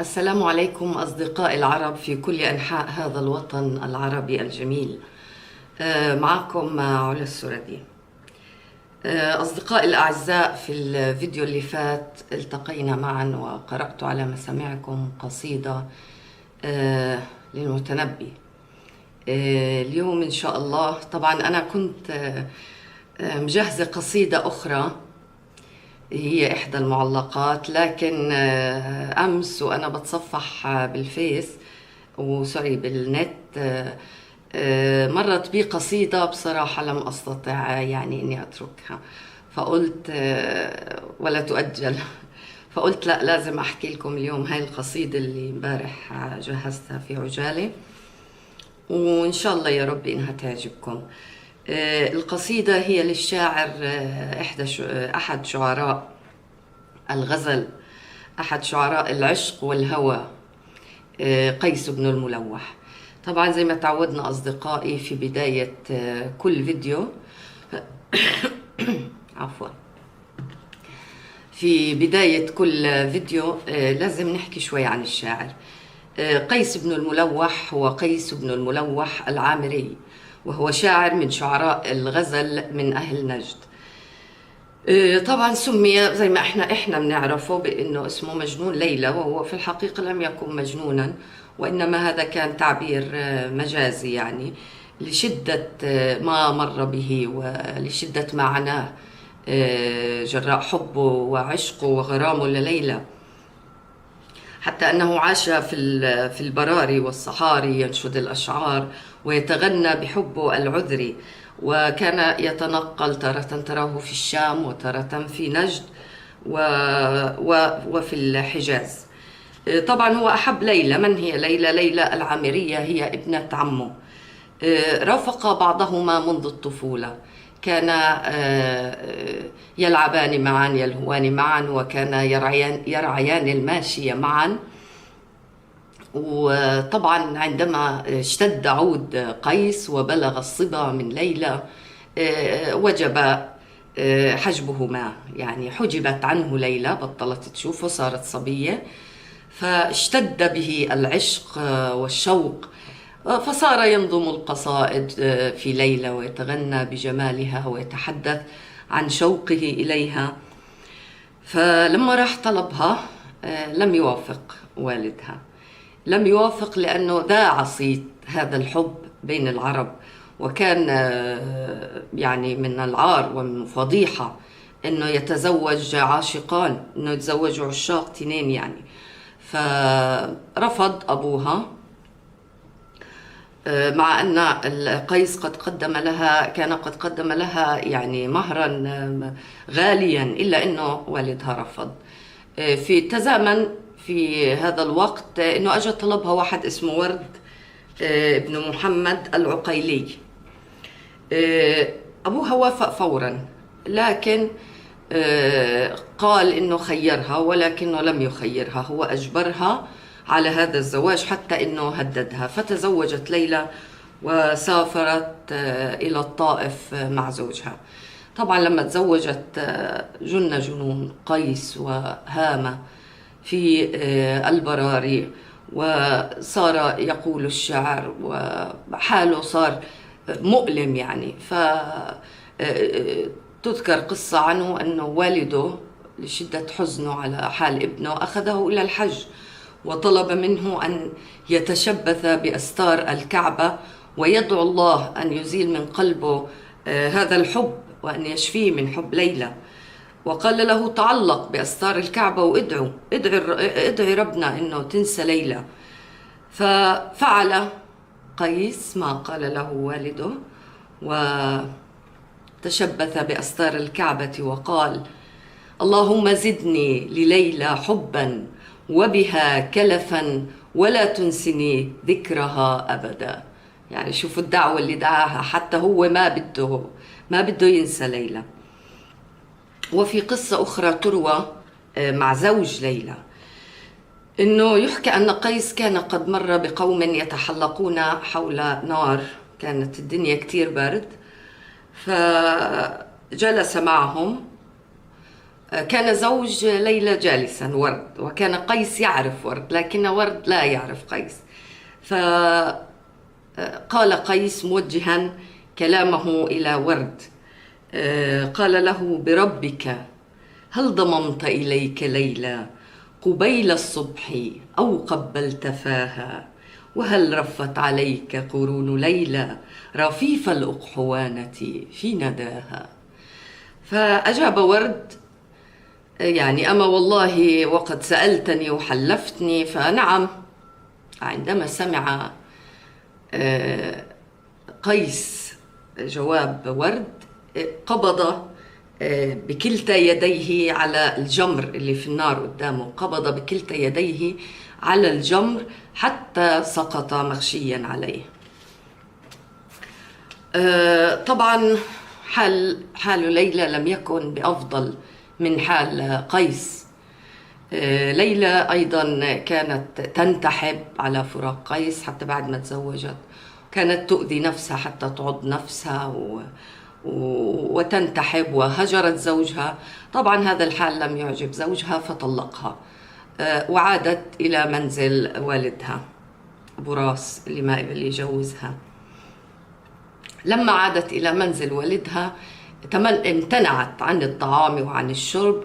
السلام عليكم أصدقائي العرب في كل أنحاء هذا الوطن العربي الجميل. معكم علا السردي. أصدقائي الأعزاء، في الفيديو اللي فات التقينا معا وقرأت على مسامعكم قصيدة للمتنبي. اليوم إن شاء الله، طبعا أنا كنت مجهزة قصيدة أخرى هي إحدى المعلقات، لكن أمس وأنا بتصفح بالفيس وسوري بالنت مرت بي قصيدة بصراحة لم أستطع يعني إني أتركها، فقلت ولا تؤجل فقلت لا، لازم أحكي لكم اليوم هاي القصيدة اللي امبارح جهزتها في عجالة، وإن شاء الله يا رب إنها تعجبكم. القصيدة هي للشاعر أحد شعراء الغزل، أحد شعراء العشق والهوى، قيس بن الملوح. طبعا زي ما تعودنا أصدقائي في بداية كل فيديو عفوا، في بداية كل فيديو لازم نحكي شوي عن الشاعر. قيس بن الملوح هو قيس بن الملوح العامري، وهو شاعر من شعراء الغزل من أهل نجد. طبعا سمي زي ما احنا بنعرفه بأنه اسمه مجنون ليلى، وهو في الحقيقة لم يكن مجنونا، وإنما هذا كان تعبير مجازي يعني لشدة ما مر به ولشدة ما عناه جراء حبه وعشقه وغرامه لليلى، حتى أنه عاش في البراري والصحاري ينشد الأشعار ويتغنى بحبه العذري، وكان يتنقل تارة تراه في الشام وتارة في نجد وفي الحجاز. طبعا هو أحب ليلى. من هي ليلى؟ ليلى العامرية هي ابنة عمه. رافق بعضهما منذ الطفولة، كانا يلعبان معا يلهوان معا، وكانا يرعيان الماشية معا. وطبعا عندما اشتد عود قيس وبلغ الصبا من ليلى وجب حجبهما، يعني حجبت عنه ليلى، بطلت تشوفه، صارت صبية، فاشتد به العشق والشوق، فصار ينظم القصائد في ليلى ويتغنى بجمالها ويتحدث عن شوقه إليها. فلما راح طلبها لم يوافق والدها، لم يوافق لأنه ذاع صيت هذا الحب بين العرب، وكان يعني من العار ومن فضيحة أنه يتزوج عاشقان، أنه يتزوجوا عشاق تنين يعني. فرفض أبوها، مع أن قيس كان قد قدم لها يعني مهرا غاليا، إلا أنه والدها رفض. تزامن في هذا الوقت أنه أجى طلبها واحد اسمه ورد ابن محمد العقيلي. أبوها وافق فورا، لكن قال إنه خيرها، ولكنه لم يخيرها، هو أجبرها على هذا الزواج حتى إنه هددها. فتزوجت ليلى وسافرت إلى الطائف مع زوجها. طبعا لما تزوجت جن جنون قيس وهام في البراري، وصار يقول الشعر وحاله صار مؤلم يعني. تذكر قصة عنه أنه والده لشدة حزنه على حال ابنه أخذه إلى الحج، وطلب منه أن يتشبث بأستار الكعبة ويدعو الله أن يزيل من قلبه هذا الحب وأن يشفيه من حب ليلى. وقال له تعلق بأستار الكعبة ادعي ربنا أنه تنسى ليلى. ففعل قيس ما قال له والده، وتشبث بأستار الكعبة وقال: اللهم زدني لليلى حبا وبها كلفا ولا تنسني ذكرها أبدا. يعني شوفوا الدعوة اللي دعاها، حتى هو ما بده ينسى ليلى. وفي قصة أخرى تروى مع زوج ليلى، إنه يحكى أن قيس كان قد مر بقوم يتحلقون حول نار، كانت الدنيا كتير برد، فجلس معهم كان زوج ليلى جالسا ورد، وكان قيس يعرف ورد لكن ورد لا يعرف قيس. فقال قيس موجها كلامه إلى ورد، قال له: بربك هل ضممت إليك ليلى قبيل الصبح أو قبلت فاها، وهل رفت عليك قرون ليلى رفيف الأقحوانة في نداها. فأجاب ورد: يعني أما والله وقد سألتني وحلفتني فنعم. عندما سمع قيس جواب ورد قبض بكلتا يديه على الجمر اللي في النار قدامه، قبض بكلتا يديه على الجمر حتى سقط مغشيا عليه. طبعا حال ليلى لم يكن بأفضل من حال قيس. ليلى أيضا كانت تنتحب على فراق قيس حتى بعد ما تزوجت، كانت تؤذي نفسها حتى تعض نفسها وتنتحب، وهجرت زوجها. طبعا هذا الحال لم يعجب زوجها فطلقها، وعادت إلى منزل والدها أبو راس اللي جوزها. لما عادت إلى منزل والدها امتنعت عن الطعام وعن الشرب،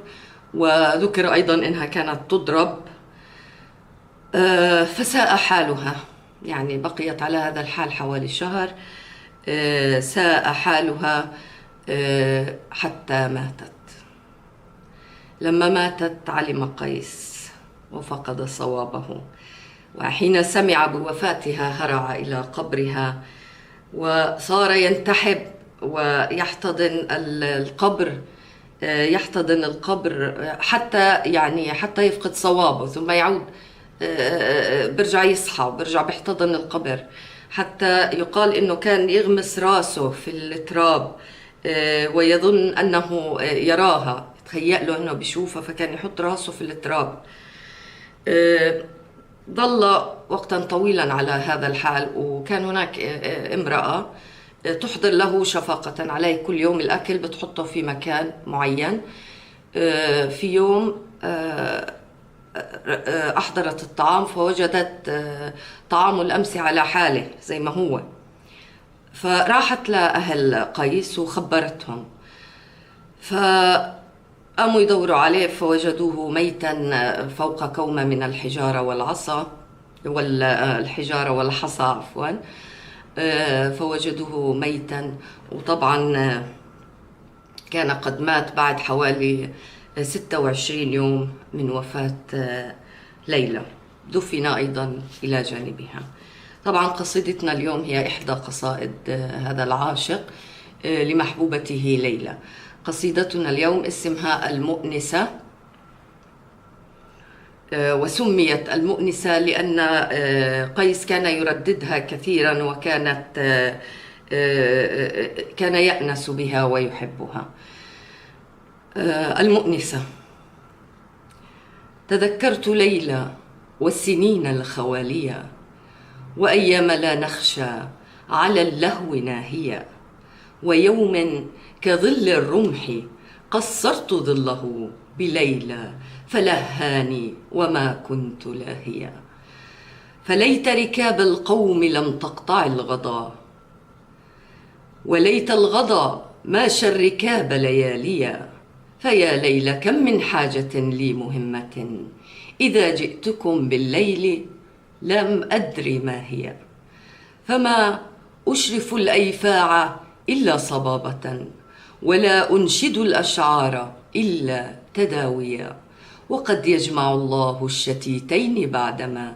وذكر أيضا أنها كانت تضرب. فساء حالها، يعني بقيت على هذا الحال حوالي شهر. ساء حالها حتى ماتت. لما ماتت علم قيس وفقد صوابه، وحين سمع بوفاتها هرع إلى قبرها وصار ينتحب ويحتضن القبر، حتى يفقد صوابه، ثم يعود برجع يصحى وبرجع بيحتضن القبر، حتى يقال انه كان يغمس راسه في التراب ويظن انه يراها، يتهيأ له انه بيشوفها، فكان يحط راسه في التراب. ظل وقتا طويلا على هذا الحال، وكان هناك امرأة تحضر له شفقة عليه كل يوم الأكل، بتحطه في مكان معين. في يوم أحضرت الطعام فوجدت طعام الأمس على حاله زي ما هو، فراحت لأهل قيس وخبرتهم، فقاموا يدوروا عليه فوجدوه ميتا فوق كومة من الحجارة والعصا والحجارة والحصى عفوا. فوجدوه ميتا، وطبعا كان قد مات بعد حوالي 26 يوم من وفاة ليلى. دفن أيضا إلى جانبها. طبعا قصيدتنا اليوم هي إحدى قصائد هذا العاشق لمحبوبته ليلى. قصيدتنا اليوم اسمها المؤنسة، وسميت المؤنسة لأن قيس كان يرددها كثيرا، كان يأنس بها ويحبها. المؤنسة. تذكرت ليلى والسنين الخوالية، وأيام لا نخشى على اللهو ناهية، ويوم كظل الرمح قصرت ظله بليلى فلهاني وما كنت لاهيا. فليت ركاب القوم لم تقطع الغضا، وليت الغضا ماشى الركاب لياليا. فيا ليل كم من حاجة لي مهمة، إذا جئتكم بالليل لم أدر ما هي. فما أشرف الأيفاع إلا صبابة، ولا أنشد الأشعار إلا تداويا. وقد يجمع الله الشتيتين بعدما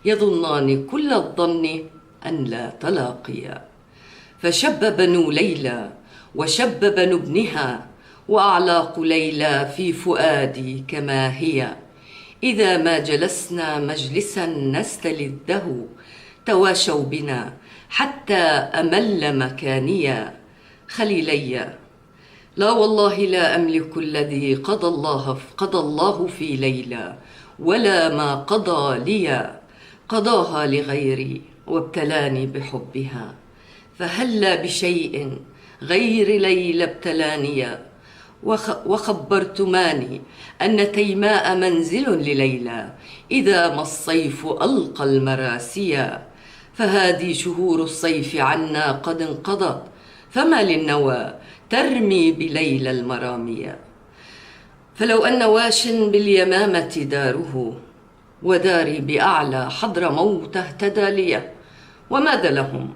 يظنان كل الظن أن لا تلاقيا. فشب بنو ليلى وشب بنو ابنها، وأعلاق ليلى في فؤادي كما هي. إذا ما جلسنا مجلسا نستلذه، تواشوا بنا حتى أمل مكانيا. خليلي، لا والله لا أملك الذي قضى الله في ليلى، ولا ما قضى لي قضاها لغيري وابتلاني بحبها. فهلا بشيء غير ليلى ابتلاني، وخبرتماني أن تيماء منزل لليلى إذا ما الصيف ألقى المراسيا. فهذه شهور الصيف عنا قد انقضت، فما للنوى ترمي بليلى المرامية. فلو أن واش باليمامة داره وداري بأعلى حضر موت اهتدى لي، وماذا لهم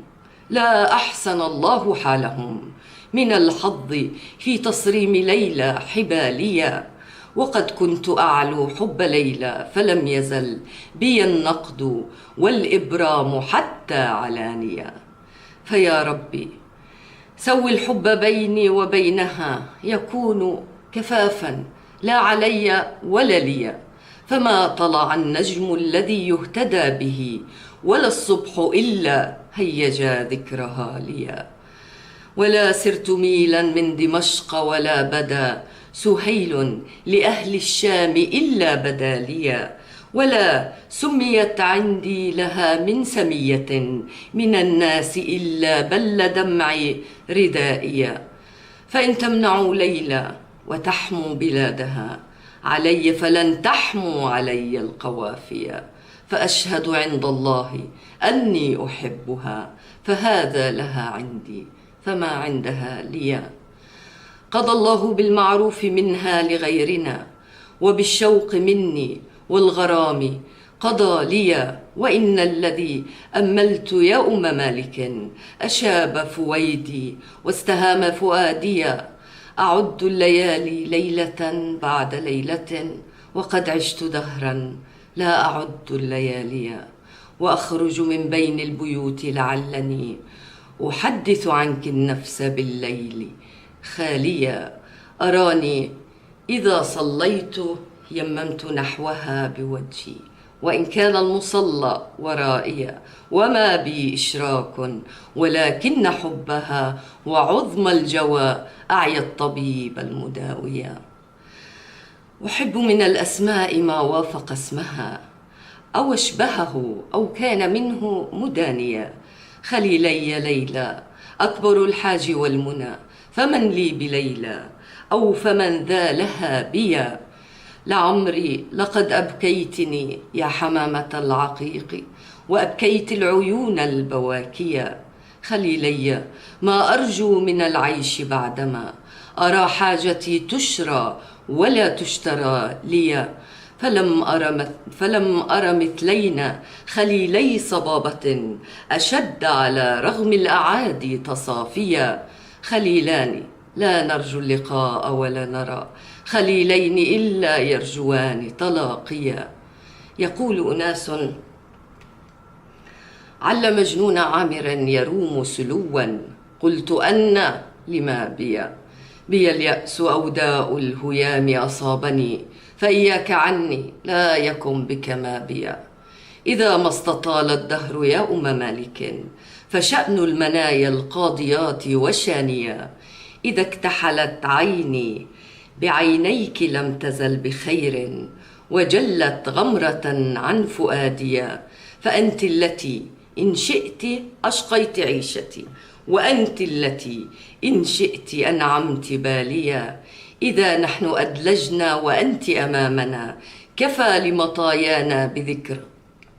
لا أحسن الله حالهم من الحظ في تصريم ليلى حباليا. وقد كنت أعلو حب ليلى فلم يزل بي النقد والإبرام حتى علانيا. فيا ربي سوي الحب بيني وبينها يكون كفافا لا علي ولا لي. فما طلع النجم الذي يهتدى به ولا الصبح إلا هيجا ذكرها لي. ولا سرت ميلا من دمشق ولا بدا سهيل لأهل الشام إلا بدا لي. ولا سميت عندي لها من سمية من الناس إلا بل دمعي ردائيا. فإن تمنعوا ليلى وتحموا بلادها علي فلن تحموا علي القوافيا. فأشهد عند الله أني أحبها فهذا لها عندي فما عندها لي. قضى الله بالمعروف منها لغيرنا وبالشوق مني والغرام قضى لي. وإن الذي أملت يا أم مالك أشاب فويدي واستهام فؤادي. أعد الليالي ليلة بعد ليلة وقد عشت دهرا لا أعد الليالي. وأخرج من بين البيوت لعلني أحدث عنك النفس بالليل خاليا. أراني إذا صليت يممت نحوها بوجهي وإن كان المصلى ورائي وما بي إشراك ولكن حبها وعظم الجوى أعيا الطبيب المداويا. أحب من الأسماء ما وافق اسمها أو أشبهه أو كان منه مدانيا. خليلي ليلى أكبر الحاج والمنى فمن لي بليلى أو فمن ذا لها بيا. لعمري لقد أبكيتني يا حمامة العقيق وأبكيت العيون البواكيا. خليلي ما أرجو من العيش بعدما أرى حاجتي تشرى ولا تشترى لي. فلم أر مثلينا خليلي صبابة أشد على رغم الأعادي تصافيا. خليلان لا نرجو اللقاء ولا نرى خليلين إلا يرجوان تلاقيا. يقول أناس عل مجنون عامر يروم سلوا قلت أن لما بي اليأس أو داء الهيام أصابني فإياك عني لا يكن بك ما بي. إذا ما استطال الدهر يا أم مالك فشأن المنايا القاضيات وشانيا. إذا اكتحلت عيني بعينيك لم تزل بخير وجلت غمرة عن فؤادي. فأنت التي إن شئت أشقيت عيشتي وأنت التي إن شئت أنعمت باليا. إذا نحن أدلجنا وأنت أمامنا كفى لمطايانا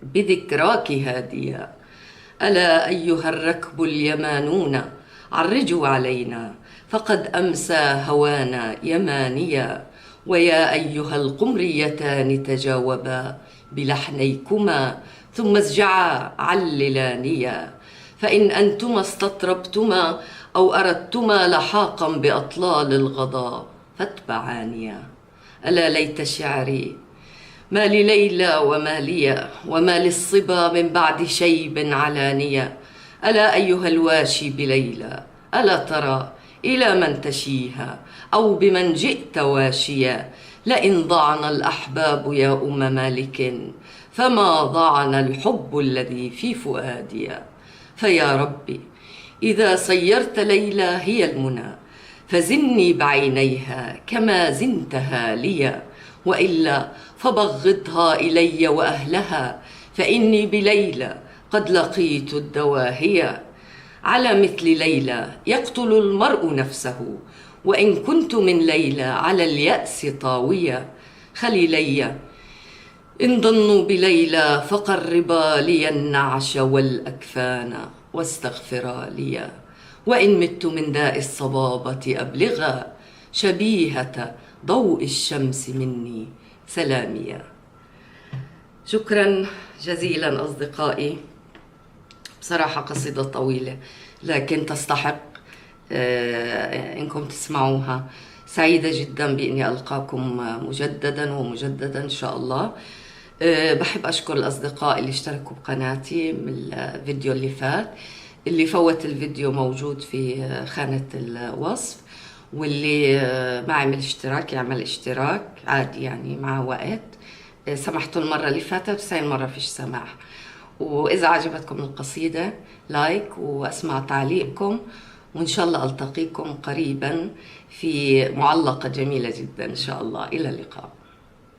بذكراك هاديا. ألا أيها الركب اليمانون عرجوا علينا فقد أمسى هوانا يمانيا. ويا أيها القمريتان تجاوبا بلحنيكما ثم اسجعا عللانيا. فإن أنتما استطربتما أو أردتما لحاقا بأطلال الغضا فاتبعانيا. ألا ليت شعري ما لليلى وما لي وما للصبا من بعد شيب علانية. ألا أيها الواشي بليلى ألا ترى إلى من تشيها أو بمن جئت واشيا. لئن ضعن الأحباب يا أم مالك فما ضعن الحب الذي في فؤادي. فيا ربي إذا صيرت ليلى هي المنى فزني بعينيها كما زنتها لي. وإلا فبغضها إلي وأهلها فإني بليلى قد لقيت الدواهية. على مثل ليلى يقتل المرء نفسه وإن كنت من ليلى على اليأس طاوية. خليلي إن ضنوا بليلى فقربا لي النعش والأكفان واستغفرا لي. وإن مت من داء الصبابة أبلغا شبيهة ضوء الشمس مني سلاميا. شكرا جزيلا أصدقائي. بصراحة قصيدة طويلة لكن تستحق إنكم تسمعوها. سعيدة جدا بإني ألقاكم مجددا ومجددا إن شاء الله. بحب أشكر الأصدقاء اللي اشتركوا بقناتي من الفيديو اللي فات. اللي فوت الفيديو موجود في خانة الوصف، واللي ما عمل اشتراك يعمل اشتراك عادي يعني مع وقت. سمحتوا المرة اللي فاتت بس هاي المرة فيش سماح. وإذا عجبتكم القصيدة لايك وأسمع تعليقكم، وإن شاء الله ألتقيكم قريبا في معلقة جميلة جدا إن شاء الله. إلى اللقاء.